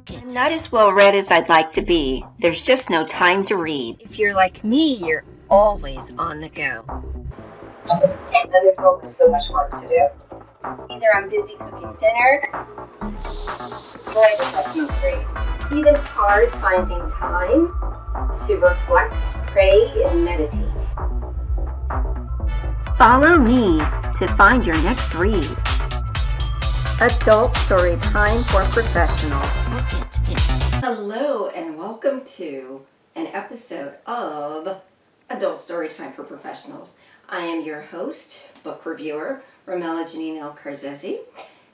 Book it. I'm not as well read as I'd like to be. There's just no time to read. If you're like me, you're always on the go. And there's always so much work to do. Either I'm busy cooking dinner, or I just have to read. Even hard finding time to reflect, pray, and meditate. Follow me to find your next read. Adult story time for professionals. Book it. Hello and welcome to an episode of Adult Storytime for Professionals. I am your host, book reviewer, Ramela Janine L. Carzesi,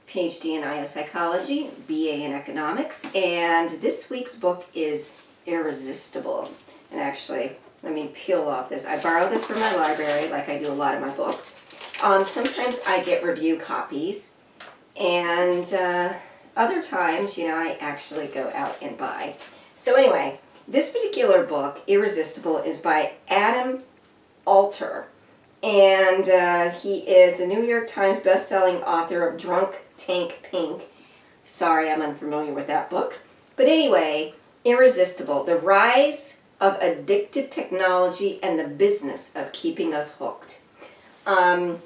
PhD in IO Psychology, BA in Economics, and this week's book is Irresistible. And actually, let me peel off this. I borrowed this from my library, like I do a lot of my books. Sometimes I get review copies, and other times, I actually go out and buy. So anyway, this particular book, Irresistible, is by Adam Alter. And he is the New York Times best-selling author of Drunk Tank Pink. Sorry, I'm unfamiliar with that book. But anyway, Irresistible, the rise of addictive technology and the business of keeping us hooked. I,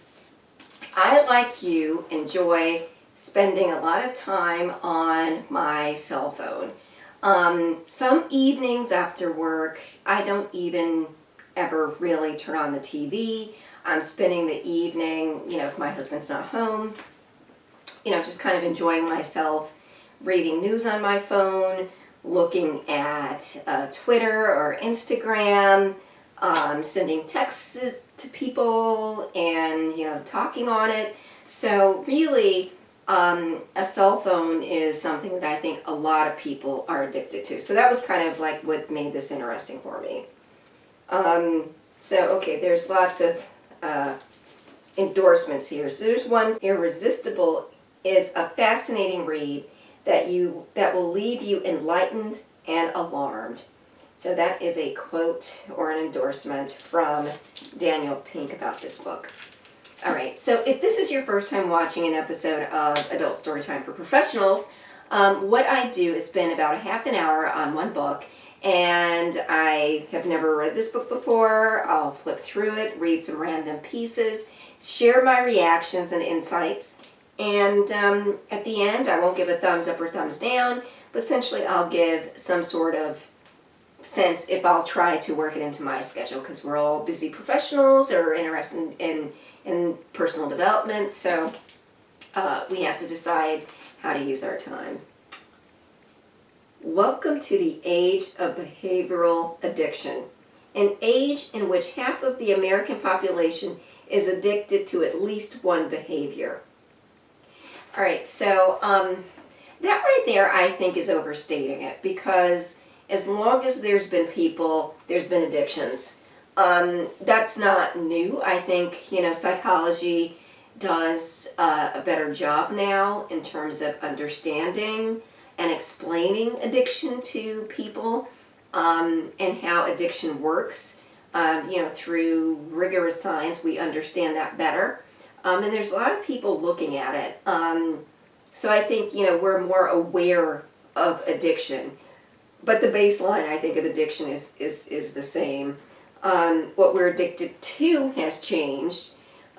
like you, enjoy spending a lot of time on my cell phone. Some evenings after work, I don't even ever really turn on the TV. I'm spending the evening, if my husband's not home, just kind of enjoying myself, reading news on my phone, looking at Twitter or Instagram, sending texts to people and, talking on it. So really, a cell phone is something that I think a lot of people are addicted to. So that was kind of like what made this interesting for me. There's lots of endorsements here. So there's one, Irresistible is a fascinating read that will leave you enlightened and alarmed. So that is a quote or an endorsement from Daniel Pink about this book. All right, so if this is your first time watching an episode of Adult Storytime for Professionals, what I do is spend about a half an hour on one book, and I have never read this book before. I'll flip through it, read some random pieces, share my reactions and insights, and at the end, I won't give a thumbs up or thumbs down, but essentially I'll give some sort of sense if I'll try to work it into my schedule, because we're all busy professionals or interested in personal development, so we have to decide how to use our time. Welcome to the age of behavioral addiction, an age in which half of the American population is addicted to at least one behavior. All right, so that right there I think is overstating it, because as long as there's been people, there's been addictions. That's not new. I think, psychology does a better job now in terms of understanding and explaining addiction to people, and how addiction works. Through rigorous science, we understand that better. And there's a lot of people looking at it. So I think, we're more aware of addiction. But the baseline, I think, of addiction is the same. What we're addicted to has changed,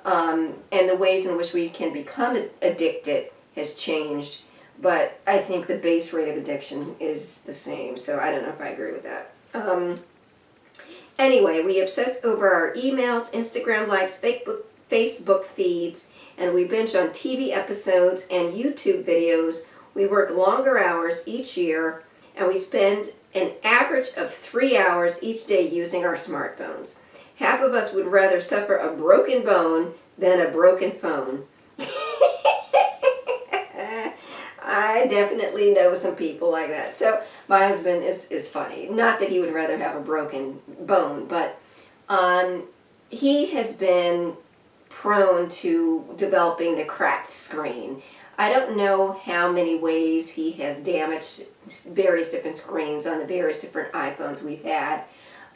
and the ways in which we can become addicted has changed, but I think the base rate of addiction is the same, so I don't know if I agree with that. Anyway, we obsess over our emails, Instagram likes, Facebook feeds, and we binge on TV episodes and YouTube videos. We work longer hours each year, and we spend an average of 3 hours each day using our smartphones. Half of us would rather suffer a broken bone than a broken phone. I definitely know some people like that. So my husband is funny. Not that he would rather have a broken bone, but he has been prone to developing the cracked screen. I don't know how many ways he has damaged various different screens on the various different iPhones we've had.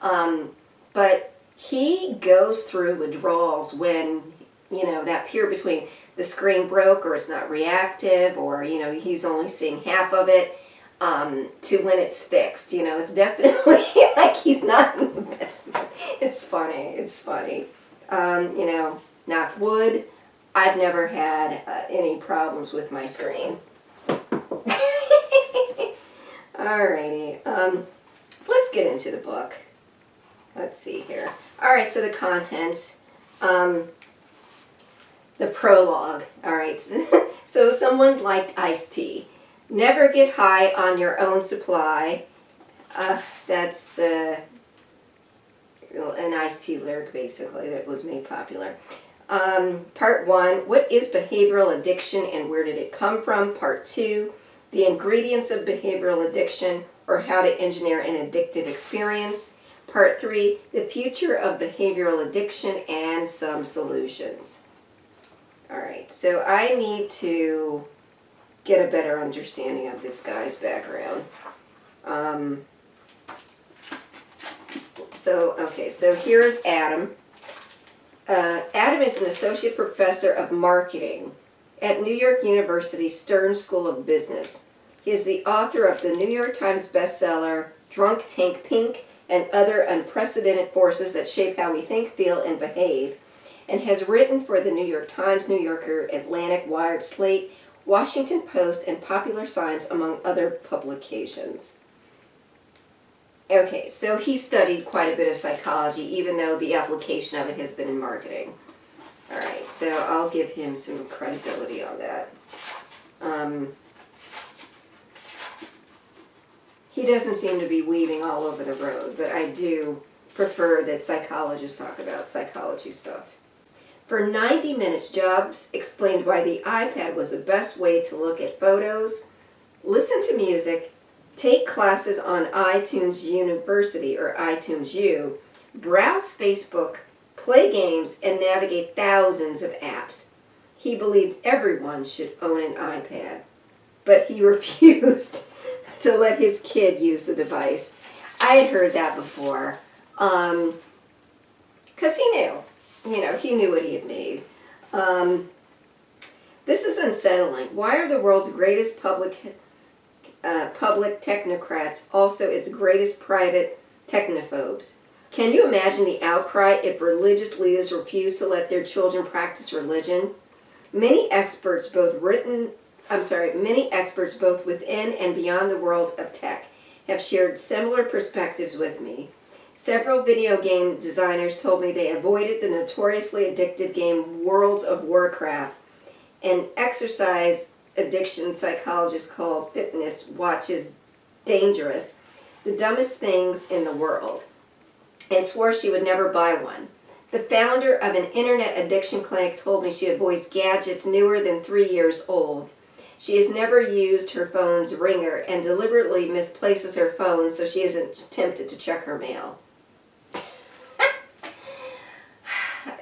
But he goes through withdrawals when, that period between the screen broke or it's not reactive or, he's only seeing half of it. to when it's fixed. You know, it's definitely like he's not in the best mood. It's funny. You know, knock wood, I've never had any problems with my screen. Alrighty, let's get into the book. Let's see here. Alright, so the contents. The prologue. Alright, so someone liked iced tea. Never get high on your own supply. That's an iced tea lyric, basically, that was made popular. Part 1, what is behavioral addiction and where did it come from? Part 2, the ingredients of behavioral addiction or how to engineer an addictive experience. Part 3, the future of behavioral addiction and some solutions. Alright, so I need to get a better understanding of this guy's background. So here's Adam. Adam is an associate professor of marketing at New York University Stern School of Business. He is the author of the New York Times bestseller, Drunk Tank Pink, and Other Unprecedented Forces That Shape How We Think, Feel, and Behave, and has written for the New York Times, New Yorker, Atlantic, Wired, Slate, Washington Post, and Popular Science, among other publications. Okay, so he studied quite a bit of psychology, even though the application of it has been in marketing. Alright, so I'll give him some credibility on that. He doesn't seem to be weaving all over the road, but I do prefer that psychologists talk about psychology stuff. For 90 minutes, Jobs explained why the iPad was the best way to look at photos, listen to music, take classes on iTunes University or iTunes U, browse Facebook, play games, and navigate thousands of apps. He believed everyone should own an iPad, but he refused to let his kid use the device. I had heard that before, because he knew. He knew what he had made. This is unsettling. Why are the world's greatest public technocrats also its greatest private technophobes? Can you imagine the outcry if religious leaders refuse to let their children practice religion? Many experts both within and beyond the world of tech have shared similar perspectives with me. Several video game designers told me they avoided the notoriously addictive game World of Warcraft, and exercise addiction psychologists called fitness watches dangerous, the dumbest things in the world, and swore she would never buy one. The founder of an internet addiction clinic told me she avoids gadgets newer than 3 years old. She has never used her phone's ringer and deliberately misplaces her phone so she isn't tempted to check her mail.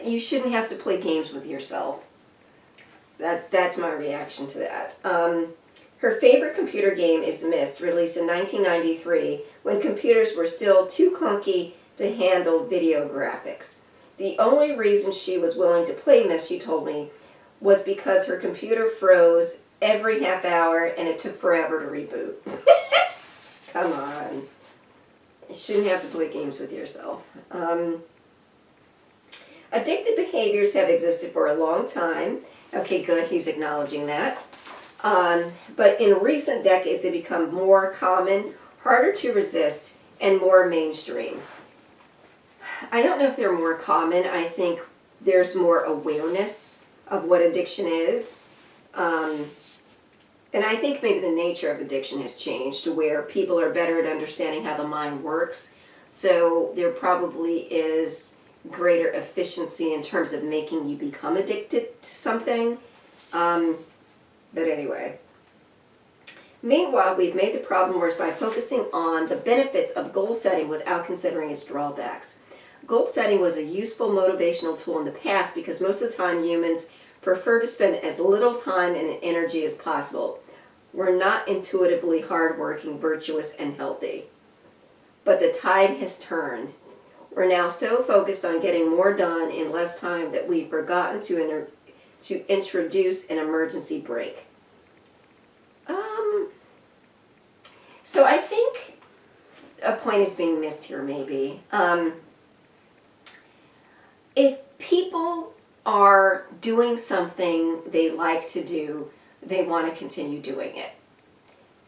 You shouldn't have to play games with yourself. That's my reaction to that. Her favorite computer game is Myst, released in 1993 when computers were still too clunky to handle video graphics. The only reason she was willing to play Myst, she told me, was because her computer froze every half hour and it took forever to reboot. Come on. You shouldn't have to play games with yourself. Addictive behaviors have existed for a long time. Okay, good, he's acknowledging that. But in recent decades, they become more common, harder to resist, and more mainstream. I don't know if they're more common. I think there's more awareness of what addiction is. And I think maybe the nature of addiction has changed to where people are better at understanding how the mind works. So there probably is greater efficiency in terms of making you become addicted to something. But anyway. Meanwhile, we've made the problem worse by focusing on the benefits of goal setting without considering its drawbacks. Goal setting was a useful motivational tool in the past because most of the time humans prefer to spend as little time and energy as possible. We're not intuitively hardworking, virtuous, and healthy. But the tide has turned. We're now so focused on getting more done in less time that we've forgotten to introduce an emergency brake. So I think a point is being missed here, maybe. If people are doing something they like to do, they want to continue doing it.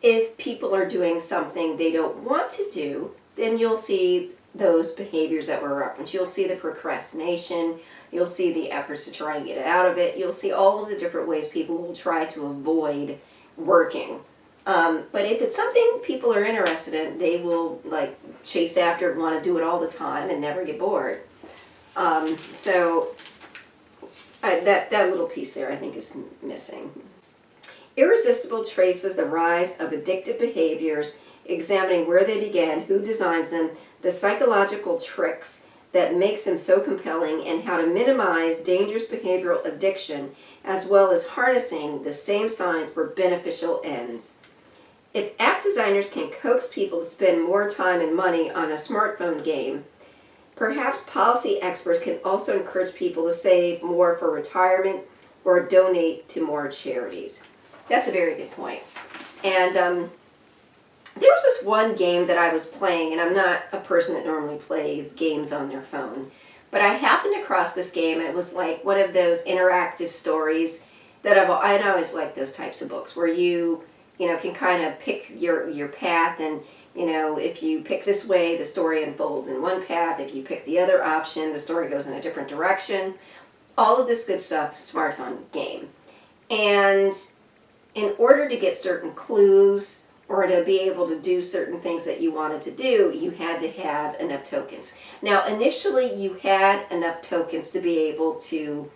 If people are doing something they don't want to do, then you'll see those behaviors that were referenced. You'll see the procrastination, you'll see the efforts to try and get out of it, you'll see all of the different ways people will try to avoid working. But if it's something people are interested in, they will like chase after it, want to do it all the time and never get bored. That little piece there I think is missing. Irresistible traces the rise of addictive behaviors, examining where they began, who designs them, the psychological tricks that makes them so compelling, and how to minimize dangerous behavioral addiction, as well as harnessing the same signs for beneficial ends. If app designers can coax people to spend more time and money on a smartphone game, perhaps policy experts can also encourage people to save more for retirement or donate to more charities. That's a very good point. And there was this one game that I was playing, and I'm not a person that normally plays games on their phone, but I happened across this game, and it was like one of those interactive stories that I'd always liked those types of books where you can kind of pick your path, and if you pick this way, the story unfolds in one path. If you pick the other option, the story goes in a different direction. All of this good stuff, smartphone game. And in order to get certain clues or to be able to do certain things that you wanted to do, you had to have enough tokens. Now, initially, you had enough tokens to be able to,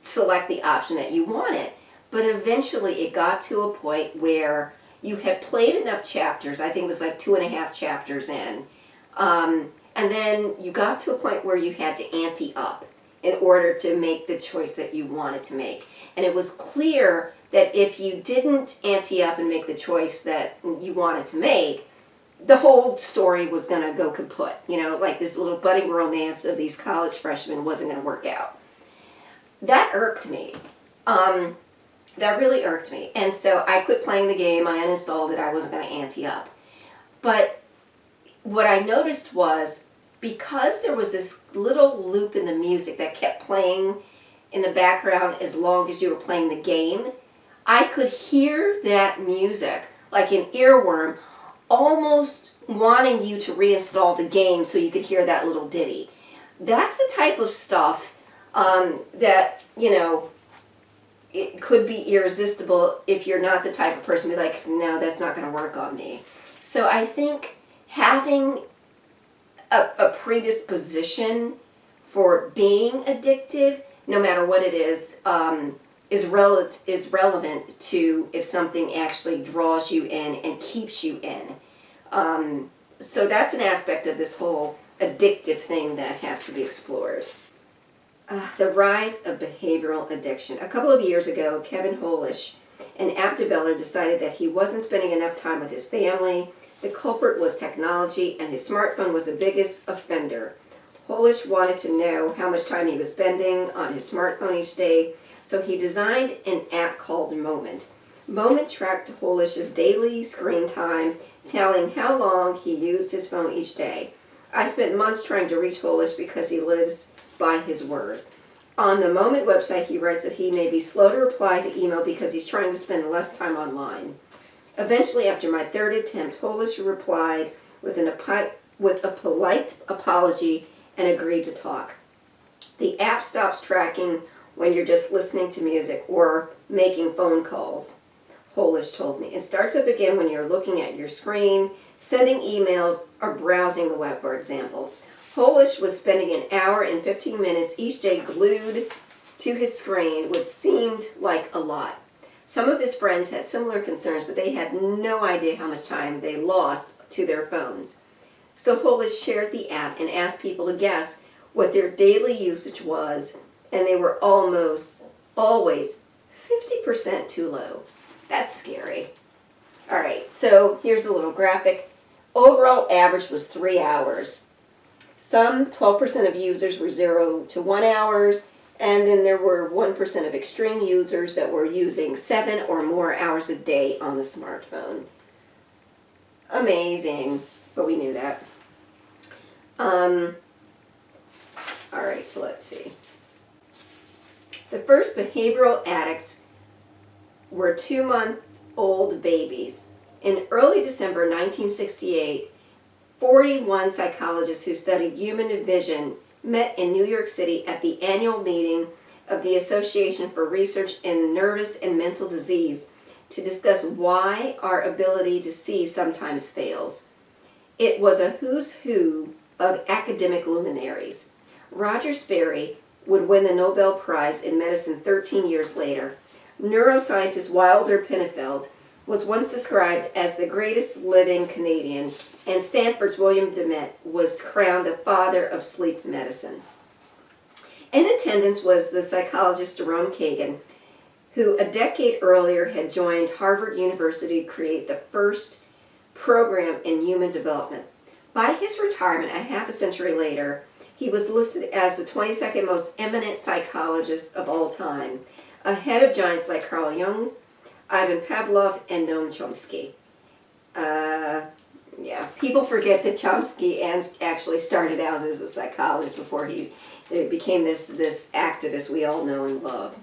select the option that you wanted. But eventually, it got to a point where you had played enough chapters. I think it was like 2.5 chapters in. And then you got to a point where you had to ante up in order to make the choice that you wanted to make. And it was clear that if you didn't ante up and make the choice that you wanted to make, the whole story was going to go kaput. Like this little budding romance of these college freshmen wasn't going to work out. That irked me. That really irked me. And so I quit playing the game. I uninstalled it. I wasn't going to ante up. But what I noticed was, because there was this little loop in the music that kept playing in the background as long as you were playing the game, I could hear that music like an earworm, almost wanting you to reinstall the game so you could hear that little ditty. That's the type of stuff that, it could be irresistible if you're not the type of person to be like, no, that's not going to work on me. So I think having a predisposition for being addictive, no matter what it is relevant to if something actually draws you in and keeps you in. So that's an aspect of this whole addictive thing that has to be explored. The rise of behavioral addiction. A couple of years ago, Kevin Holish, an app developer, decided that he wasn't spending enough time with his family. The culprit was technology, and his smartphone was the biggest offender. Holish wanted to know how much time he was spending on his smartphone each day, so he designed an app called Moment. Moment tracked Holish's daily screen time, telling how long he used his phone each day. I spent months trying to reach Holish because he lives by his word. On the Moment website, he writes that he may be slow to reply to email because he's trying to spend less time online. Eventually, after my third attempt, Holish replied with a polite apology and agreed to talk. The app stops tracking when you're just listening to music or making phone calls, Holish told me. It starts up again when you're looking at your screen, sending emails, or browsing the web, for example. Holish was spending an hour and 15 minutes each day glued to his screen, which seemed like a lot. Some of his friends had similar concerns, but they had no idea how much time they lost to their phones. So Holish shared the app and asked people to guess what their daily usage was, and they were almost always 50% too low. That's scary. All right, so here's a little graphic. Overall average was 3 hours. Some 12% of users were 0 to 1 hours, and then there were 1% of extreme users that were using 7 or more hours a day on the smartphone. amazing, but we knew that. All right, so let's see. The first behavioral addicts were 2-month-old babies. In early December 1968, 41 psychologists who studied human vision met in New York City at the annual meeting of the Association for Research in Nervous and Mental Disease to discuss why our ability to see sometimes fails. It was a who's who of academic luminaries. Roger Sperry would win the Nobel Prize in Medicine 13 years later. Neuroscientist Wilder Pinnefeld was once described as the greatest living Canadian, and Stanford's William Dement was crowned the father of sleep medicine. In attendance was the psychologist Jerome Kagan, who a decade earlier had joined Harvard University to create the first program in human development. By his retirement a half a century later, he was listed as the 22nd most eminent psychologist of all time, ahead of giants like Carl Jung, Ivan Pavlov, and Noam Chomsky. People forget that Chomsky actually started out as a psychologist before he became this activist we all know and love.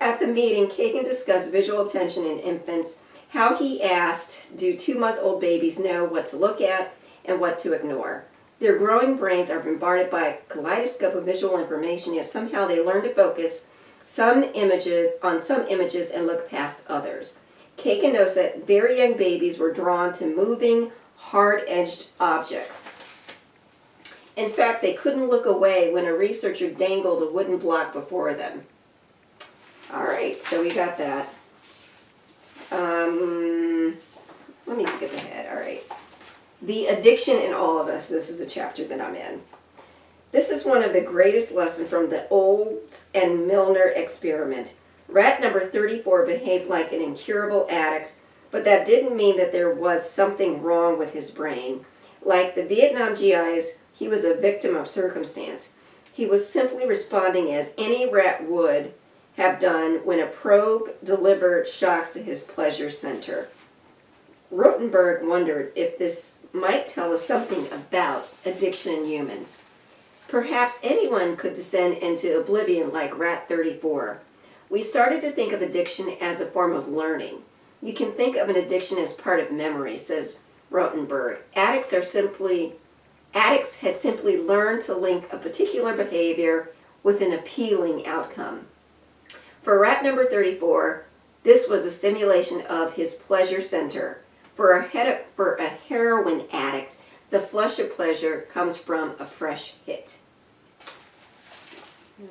At the meeting, Kagan discussed visual attention in infants, how he asked, do 2-month-old babies know what to look at and what to ignore? Their growing brains are bombarded by a kaleidoscope of visual information, yet somehow they learn to focus on some images and look past others. Kagan notes that very young babies were drawn to moving, hard-edged objects. In fact, they couldn't look away when a researcher dangled a wooden block before them. All right, so we got that. Let me skip ahead. All right. The addiction in all of us. This is a chapter that I'm in. This is one of the greatest lessons from the Olds and Milner experiment. Rat number 34 behaved like an incurable addict, but that didn't mean that there was something wrong with his brain. Like the Vietnam GIs, he was a victim of circumstance. He was simply responding as any rat would have done when a probe delivered shocks to his pleasure center. Rotenberg wondered if this might tell us something about addiction in humans. Perhaps anyone could descend into oblivion like Rat 34. We started to think of addiction as a form of learning. You can think of an addiction as part of memory, says Rotenberg. Addicts had simply learned to link a particular behavior with an appealing outcome. For rat number 34, this was a stimulation of his pleasure center. For a heroin addict, the flush of pleasure comes from a fresh hit.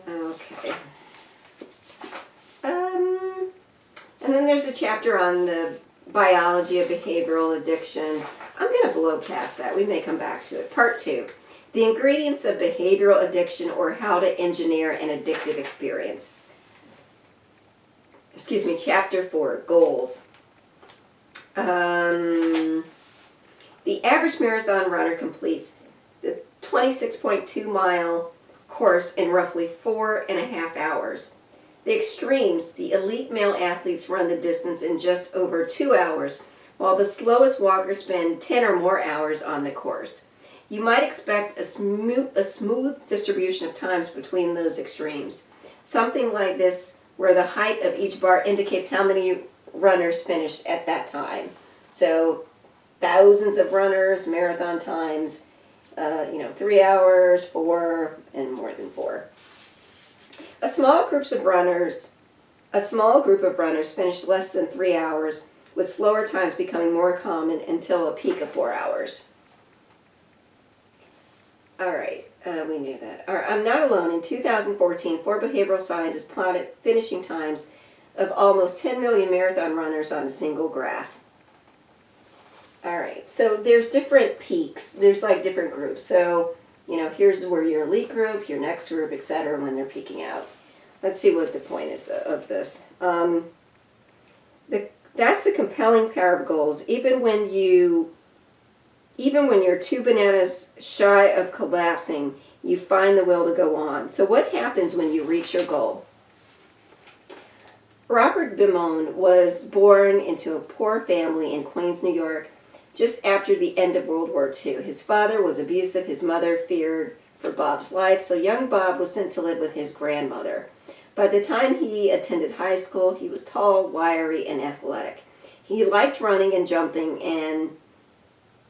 Okay. And then there's a chapter on the biology of behavioral addiction. I'm going to blow past that. We may come back to it. Part 2. The ingredients of behavioral addiction, or how to engineer an addictive experience. Chapter 4. Goals. The average marathon runner completes the 26.2-mile course in roughly 4.5 hours. The extremes, the elite male athletes run the distance in just over 2 hours, while the slowest walkers spend 10 or more hours on the course. You might expect a smooth distribution of times between those extremes. Something like this, where the height of each bar indicates how many runners finished at that time. So thousands of runners, marathon times, 3 hours, 4, and more than 4. A small group of runners finished less than 3 hours, with slower times becoming more common until a peak of 4 hours. All right, we knew that. All right, I'm not alone. In 2014, 4 behavioral scientists plotted finishing times of almost 10 million marathon runners on a single graph. All right, so there's different peaks. There's like different groups. So, here's where your elite group, your next group, etc., when they're peaking out. Let's see what the point is of this. That's the compelling power of goals. Even when you're 2 bananas shy of collapsing, you find the will to go on. So what happens when you reach your goal? Robert Bimone was born into a poor family in Queens, New York, just after the end of World War II. His father was abusive, his mother feared for Bob's life, so young Bob was sent to live with his grandmother. By the time he attended high school, he was tall, wiry, and athletic. He liked running and jumping, and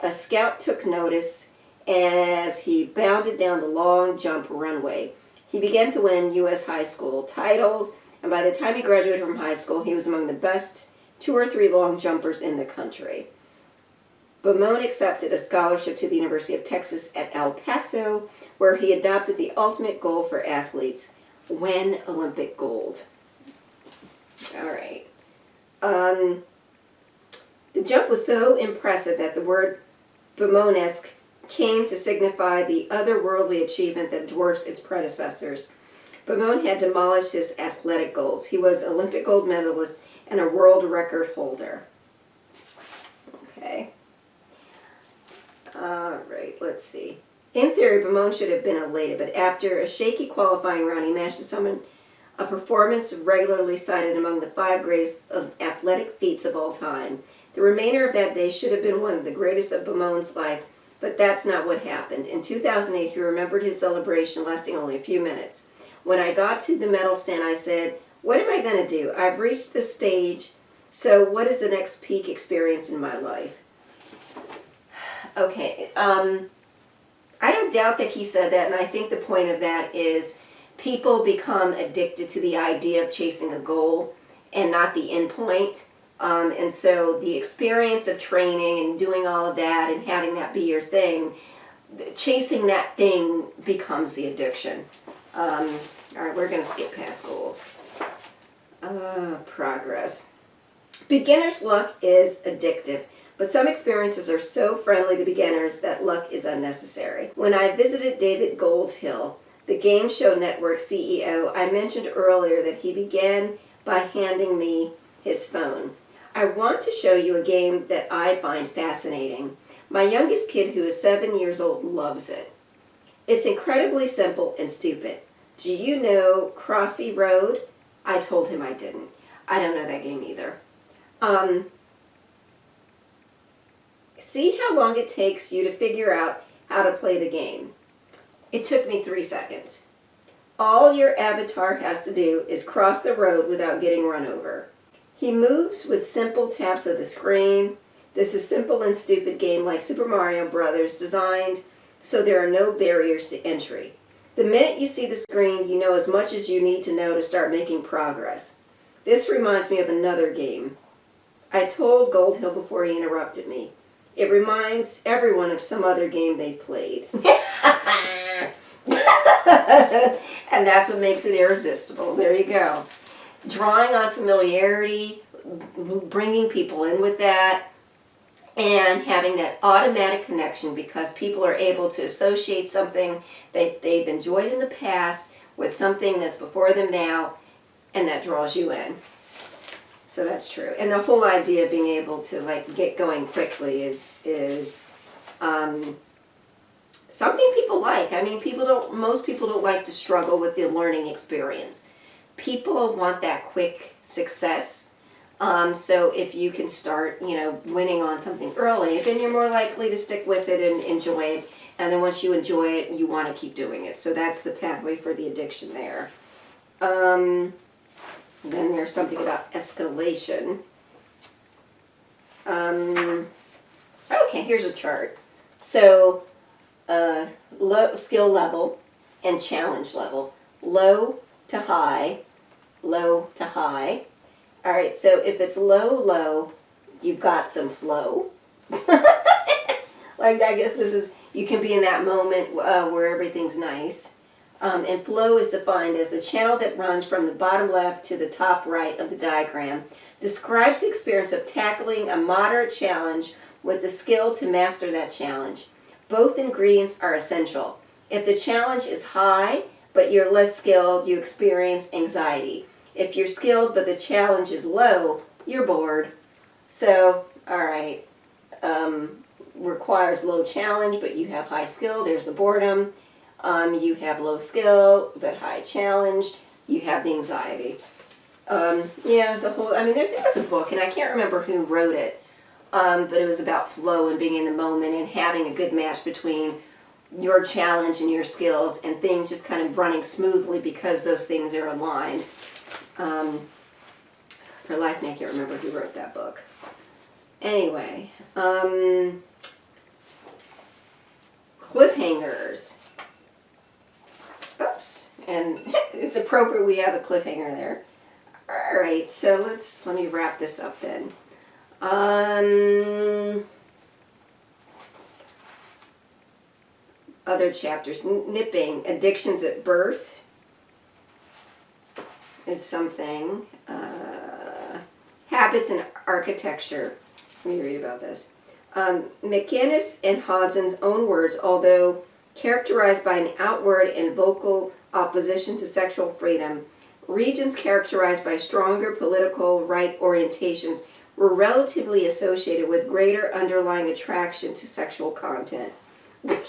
a scout took notice as he bounded down the long jump runway. He began to win U.S. high school titles, and by the time he graduated from high school, he was among the best 2 or 3 long jumpers in the country. Bimone accepted a scholarship to the University of Texas at El Paso, where he adopted the ultimate goal for athletes: win Olympic gold. All right. The jump was so impressive that the word Bimonesque came to signify the otherworldly achievement that dwarfs its predecessors. Bimone had demolished his athletic goals. He was Olympic gold medalist and a world record holder. Okay. All right, let's see. In theory, Bimone should have been elated, but after a shaky qualifying round, he managed to summon a performance regularly cited among the 5 greatest of athletic feats of all time. The remainder of that day should have been one of the greatest of Bimone's life, but that's not what happened. In 2008, he remembered his celebration lasting only a few minutes. When I got to the medal stand, I said, "What am I going to do? I've reached the stage, so what is the next peak experience in my life?" Okay, I don't doubt that he said that, and I think the point of that is people become addicted to the idea of chasing a goal and not the end point. And so the experience of training and doing all of that and having that be your thing, chasing that thing becomes the addiction. All right, we're going to skip past goals. Progress. Beginner's luck is addictive, but some experiences are so friendly to beginners that luck is unnecessary. When I visited David Goldhill, the Game Show Network CEO, I mentioned earlier that he began by handing me his phone. I want to show you a game that I find fascinating. My youngest kid, who is 7 years old, loves it. It's incredibly simple and stupid. Do you know Crossy Road? I told him I didn't. I don't know that game either. See how long it takes you to figure out how to play the game. It took me 3 seconds. All your avatar has to do is cross the road without getting run over. He moves with simple taps of the screen. This is a simple and stupid game like Super Mario Brothers, designed so there are no barriers to entry. The minute you see the screen, you know as much as you need to know to start making progress. This reminds me of another game. I told Goldhill before he interrupted me. It reminds everyone of some other game they played. And that's what makes it irresistible. There you go. Drawing on familiarity, bringing people in with that, and having that automatic connection because people are able to associate something that they've enjoyed in the past with something that's before them now, and that draws you in. So that's true. And the whole idea of being able to get going quickly is something people like. I mean, most people don't like to struggle with the learning experience. People want that quick success. So if you can start, winning on something early, then you're more likely to stick with it and enjoy it. And then once you enjoy it, you want to keep doing it. So that's the pathway for the addiction there. Then there's something about escalation. Okay, here's a chart. So low skill level and challenge level. Low to high, low to high. All right, so if it's low, you've got some flow. I guess this is, you can be in that moment where everything's nice. And flow is defined as a channel that runs from the bottom left to the top right of the diagram. Describes the experience of tackling a moderate challenge with the skill to master that challenge. Both ingredients are essential. If the challenge is high, but you're less skilled, you experience anxiety. If you're skilled, but the challenge is low, you're bored. So, all right, requires low challenge, but you have high skill, there's the boredom. You have low skill, but high challenge, you have the anxiety. Yeah, there was a book, and I can't remember who wrote it, but it was about flow and being in the moment and having a good match between your challenge and your skills and things just kind of running smoothly because those things are aligned. For life, I can't remember who wrote that book. Anyway, cliffhangers. Oops, and it's appropriate we have a cliffhanger there. All right, so let me wrap this up then. Other chapters, nipping, addictions at birth is something. Habits and architecture. Let me read about this. McGinnis and Hodson's own words, although characterized by an outward and vocal opposition to sexual freedom, regions characterized by stronger political right orientations were relatively associated with greater underlying attraction to sexual content. Okay,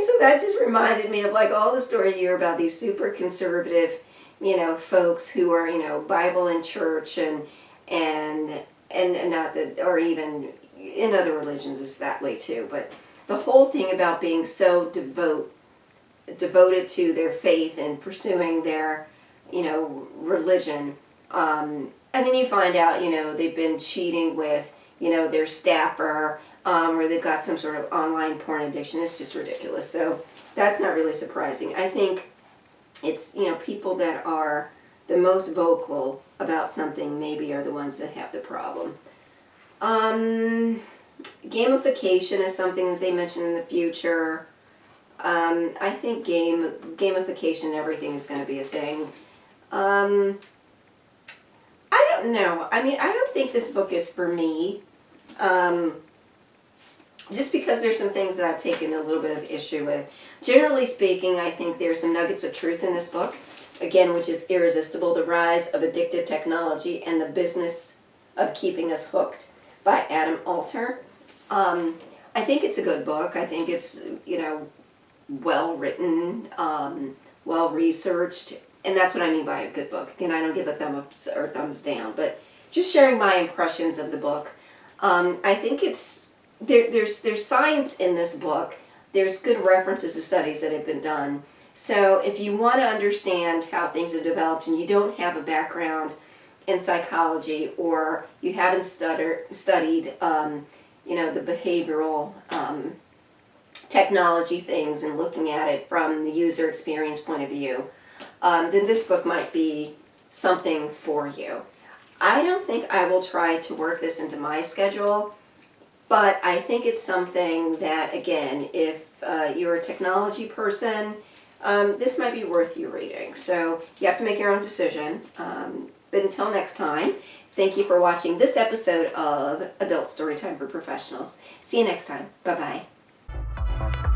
so that just reminded me of like all the story you hear about these super conservative, folks who are, Bible and church and not that, or even in other religions is that way too. But the whole thing about being so devoted to their faith and pursuing their, religion, and then you find out, they've been cheating with, their staffer, or they've got some sort of online porn addiction. It's just ridiculous. So that's not really surprising. I think it's, people that are the most vocal about something maybe are the ones that have the problem. Gamification is something that they mention in the future. I think gamification and everything is going to be a thing. I don't know. I don't think this book is for me. Just because there's some things that I've taken a little bit of issue with. Generally speaking, I think there's some nuggets of truth in this book. Again, which is Irresistible, The Rise of Addictive Technology and the Business of Keeping Us Hooked by Adam Alter. I think it's a good book. I think it's, well written, well researched, and that's what I mean by a good book. Again, I don't give a thumb up or thumbs down, but just sharing my impressions of the book. I think there's science in this book. There's good references to studies that have been done. So if you want to understand how things have developed and you don't have a background in psychology or you haven't studied, the behavioral technology things and looking at it from the user experience point of view, then this book might be something for you. I don't think I will try to work this into my schedule, but I think it's something that, again, if you're a technology person, this might be worth you reading. So you have to make your own decision. But until next time, thank you for watching this episode of Adult Storytime for Professionals. See you next time. Bye-bye.